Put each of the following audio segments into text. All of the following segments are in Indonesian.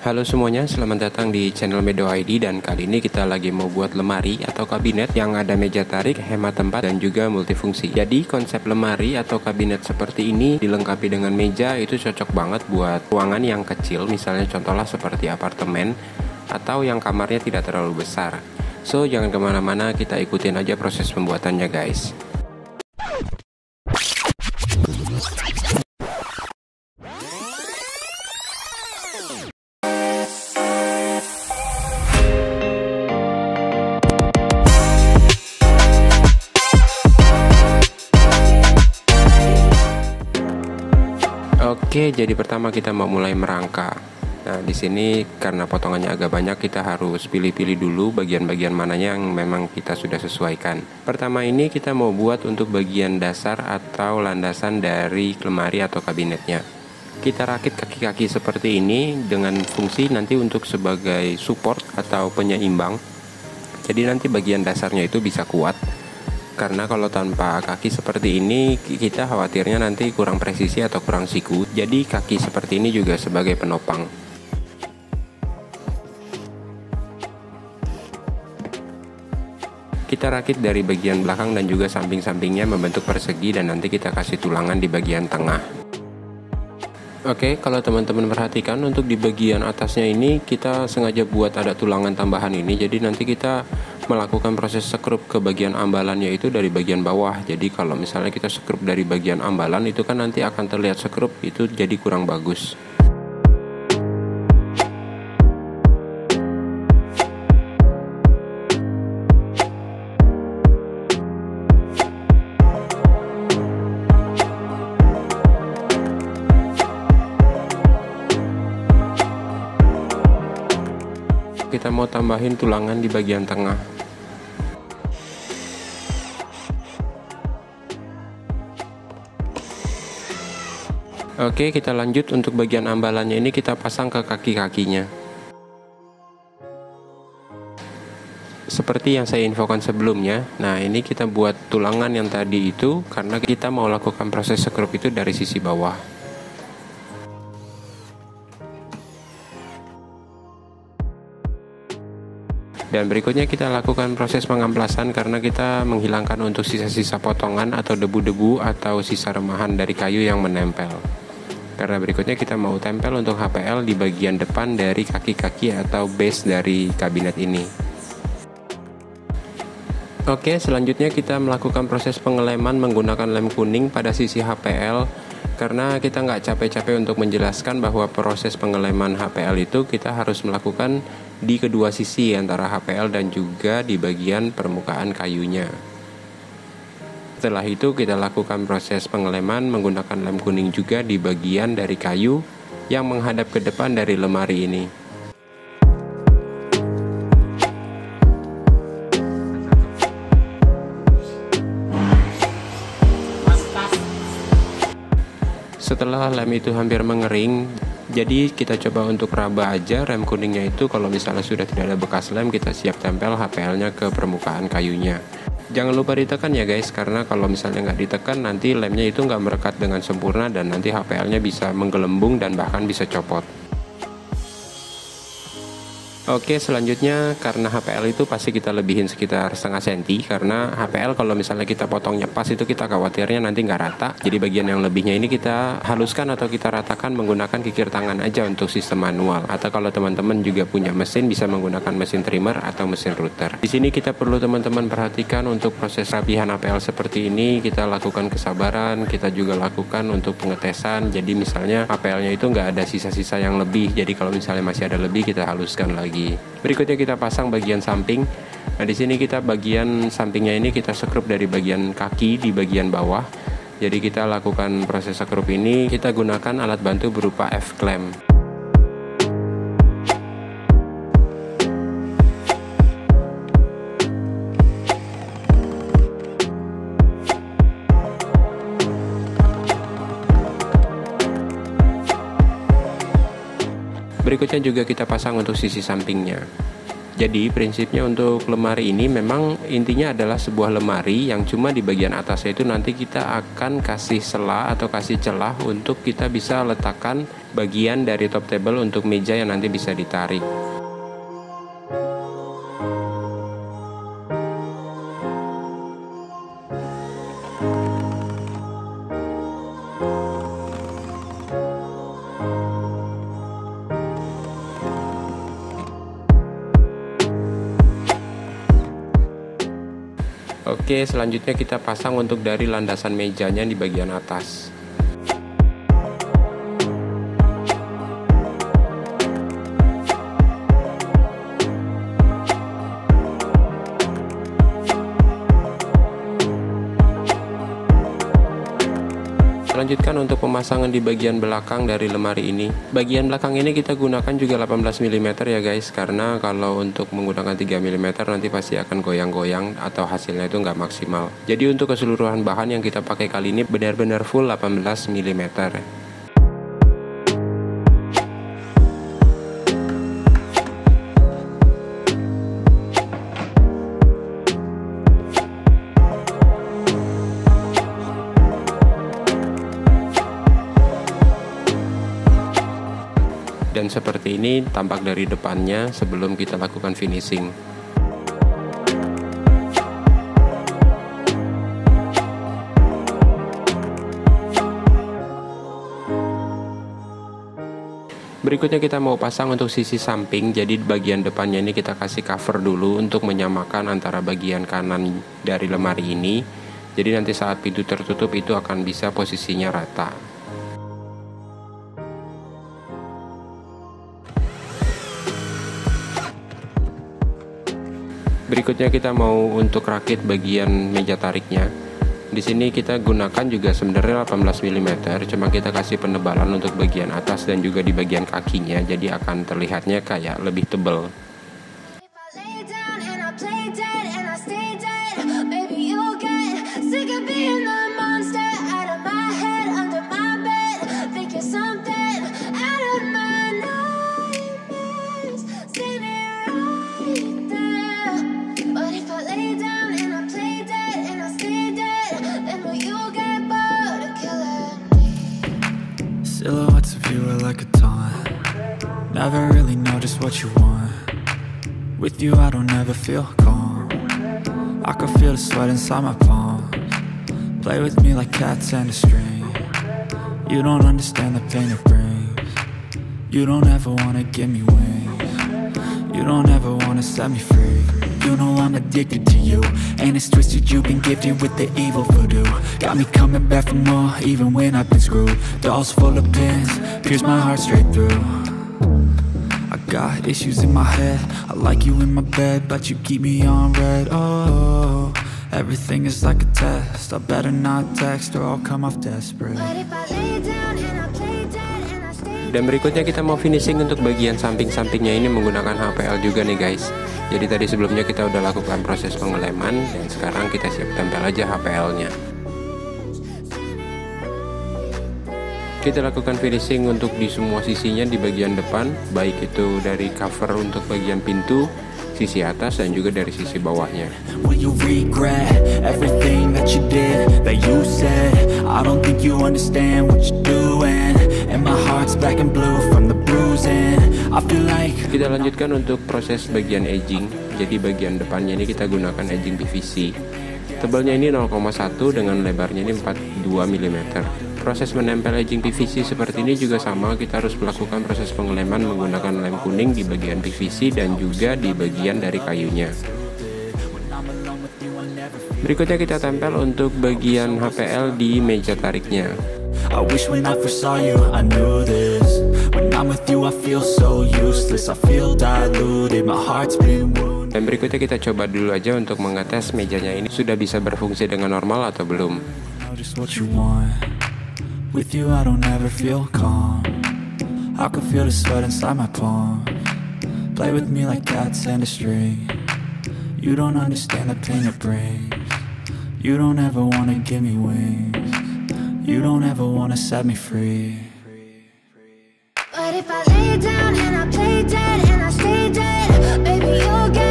Halo semuanya, selamat datang di channel Medo ID dan kali ini kita lagi mau buat lemari atau kabinet yang ada meja tarik, hemat tempat dan juga multifungsi. Jadi konsep lemari atau kabinet seperti ini dilengkapi dengan meja itu cocok banget buat ruangan yang kecil, misalnya contohnya seperti apartemen atau yang kamarnya tidak terlalu besar. So jangan kemana-mana, kita ikutin aja proses pembuatannya guys. Oke, jadi pertama kita mau mulai merangka. Nah, di sini karena potongannya agak banyak, kita harus pilih-pilih dulu bagian-bagian mananya yang memang kita sudah sesuaikan. Pertama ini kita mau buat untuk bagian dasar atau landasan dari lemari atau kabinetnya. Kita rakit kaki-kaki seperti ini dengan fungsi nanti untuk sebagai support atau penyeimbang. Jadi nanti bagian dasarnya itu bisa kuat. Karena kalau tanpa kaki seperti ini kita khawatirnya nanti kurang presisi atau kurang siku. Jadi kaki seperti ini juga sebagai penopang. Kita rakit dari bagian belakang dan juga samping-sampingnya membentuk persegi dan nanti kita kasih tulangan di bagian tengah. Oke, kalau teman-teman perhatikan untuk di bagian atasnya ini kita sengaja buat ada tulangan tambahan ini. Jadi nanti kita melakukan proses sekrup ke bagian ambalannya itu dari bagian bawah. Jadi kalau misalnya kita sekrup dari bagian ambalan itu kan nanti akan terlihat sekrup, itu jadi kurang bagus. Kita mau tambahin tulangan di bagian tengah. Oke, kita lanjut untuk bagian ambalannya ini kita pasang ke kaki-kakinya. Seperti yang saya infokan sebelumnya. Nah, ini kita buat tulangan yang tadi itu karena kita mau lakukan proses sekrup itu dari sisi bawah. Dan berikutnya kita lakukan proses pengamplasan karena kita menghilangkan untuk sisa-sisa potongan atau debu-debu atau sisa remahan dari kayu yang menempel. Karena berikutnya kita mau tempel untuk HPL di bagian depan dari kaki-kaki atau base dari kabinet ini. Oke, selanjutnya kita melakukan proses pengeleman menggunakan lem kuning pada sisi HPL. Karena kita nggak capek-capek untuk menjelaskan bahwa proses pengeleman HPL itu kita harus melakukan di kedua sisi antara HPL dan juga di bagian permukaan kayunya. Setelah itu kita lakukan proses pengeleman menggunakan lem kuning juga di bagian dari kayu yang menghadap ke depan dari lemari ini. Setelah lem itu hampir mengering, jadi kita coba untuk raba aja rem kuningnya itu. Kalau misalnya sudah tidak ada bekas lem, kita siap tempel HPL-nya ke permukaan kayunya. Jangan lupa ditekan ya guys, karena kalau misalnya nggak ditekan nanti lemnya itu nggak merekat dengan sempurna dan nanti HPL-nya bisa menggelembung dan bahkan bisa copot. Oke, selanjutnya karena HPL itu pasti kita lebihin sekitar setengah senti. Karena HPL kalau misalnya kita potongnya pas itu kita khawatirnya nanti nggak rata. Jadi bagian yang lebihnya ini kita haluskan atau kita ratakan menggunakan kikir tangan aja untuk sistem manual. Atau kalau teman-teman juga punya mesin bisa menggunakan mesin trimmer atau mesin router. Di sini kita perlu teman-teman perhatikan untuk proses rapihan HPL seperti ini. Kita lakukan kesabaran, kita juga lakukan untuk pengetesan. Jadi misalnya HPL-nya itu nggak ada sisa-sisa yang lebih. Jadi kalau misalnya masih ada lebih kita haluskan lagi. Berikutnya kita pasang bagian samping. Nah, di sini kita bagian sampingnya ini kita sekrup dari bagian kaki di bagian bawah. Jadi kita lakukan proses sekrup ini, kita gunakan alat bantu berupa F-clamp. Berikutnya juga kita pasang untuk sisi sampingnya. Jadi prinsipnya untuk lemari ini memang intinya adalah sebuah lemari yang cuma di bagian atasnya itu nanti kita akan kasih sela atau kasih celah untuk kita bisa letakkan bagian dari top table untuk meja yang nanti bisa ditarik. Oke, selanjutnya kita pasang untuk dari landasan mejanya di bagian atas. Lanjutkan untuk pemasangan di bagian belakang dari lemari ini. Bagian belakang ini kita gunakan juga 18 mm ya guys, karena kalau untuk menggunakan 3 mm nanti pasti akan goyang-goyang atau hasilnya itu nggak maksimal. Jadi untuk keseluruhan bahan yang kita pakai kali ini benar-benar full 18 mm. Dan seperti ini tampak dari depannya sebelum kita lakukan finishing. Berikutnya kita mau pasang untuk sisi samping. Jadi bagian depannya ini kita kasih cover dulu untuk menyamakan antara bagian kanan dari lemari ini. Jadi nanti saat pintu tertutup itu akan bisa posisinya rata. Berikutnya kita mau untuk rakit bagian meja tariknya. Di sini kita gunakan juga sebenarnya 18 mm, cuma kita kasih penebalan untuk bagian atas dan juga di bagian kakinya, jadi akan terlihatnya kayak lebih tebal. Silhouettes of you are like a taunt. Never really know just what you want. With you I don't ever feel calm. I can feel the sweat inside my palms. Play with me like cats and a string. You don't understand the pain it brings. You don't ever wanna give me wings. You don't ever wanna set me free. You know I'm addicted to you, and it's twisted, you've been gifted with the evil voodoo. Got me coming back for more, even when I've been screwed. Dolls full of pins, pierce my heart straight through. I got issues in my head, I like you in my bed, but you keep me on red. Oh, everything is like a test, I better not text or I'll come off desperate. Dan berikutnya kita mau finishing untuk bagian samping-sampingnya ini menggunakan HPL juga nih guys. Jadi tadi sebelumnya kita udah lakukan proses pengeleman dan sekarang kita siap tempel aja HPL-nya. Kita lakukan finishing untuk di semua sisinya di bagian depan, baik itu dari cover untuk bagian pintu, sisi atas dan juga dari sisi bawahnya. Will you regret everything that you did, that you said? I don't think you understand what you're doing, and my heart's black and blue from the bruising. I feel like. Kita lanjutkan untuk proses bagian edging. Jadi bagian depannya ini kita gunakan edging PVC. Tebalnya ini 0,1 dengan lebarnya ini 42 mm. Proses menempel edging PVC seperti ini juga sama, kita harus melakukan proses pengeleman menggunakan lem kuning di bagian PVC dan juga di bagian dari kayunya. Berikutnya kita tempel untuk bagian HPL di meja tariknya. I wish when I first saw you, I knew this. When I'm with you, I feel so useless. I feel diluted, my heart's been wounded. Dan berikutnya kita coba dulu aja untuk mengetes mejanya ini sudah bisa berfungsi dengan normal atau belum. Just what you want. With you, I don't ever feel calm. I can feel the sweat inside my palm. Play with me like cats and a string. You don't understand the pain it brings. You don't ever wanna give me wings. You don't ever wanna set me free. But if I lay down and I play dead and I stay dead, baby you'll get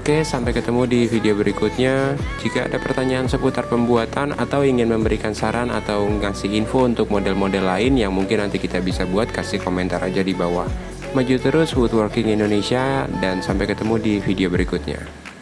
Oke, sampai ketemu di video berikutnya. Jika ada pertanyaan seputar pembuatan atau ingin memberikan saran atau ngasih info untuk model-model lain yang mungkin nanti kita bisa buat, kasih komentar aja di bawah. Maju terus woodworking Indonesia, dan sampai ketemu di video berikutnya.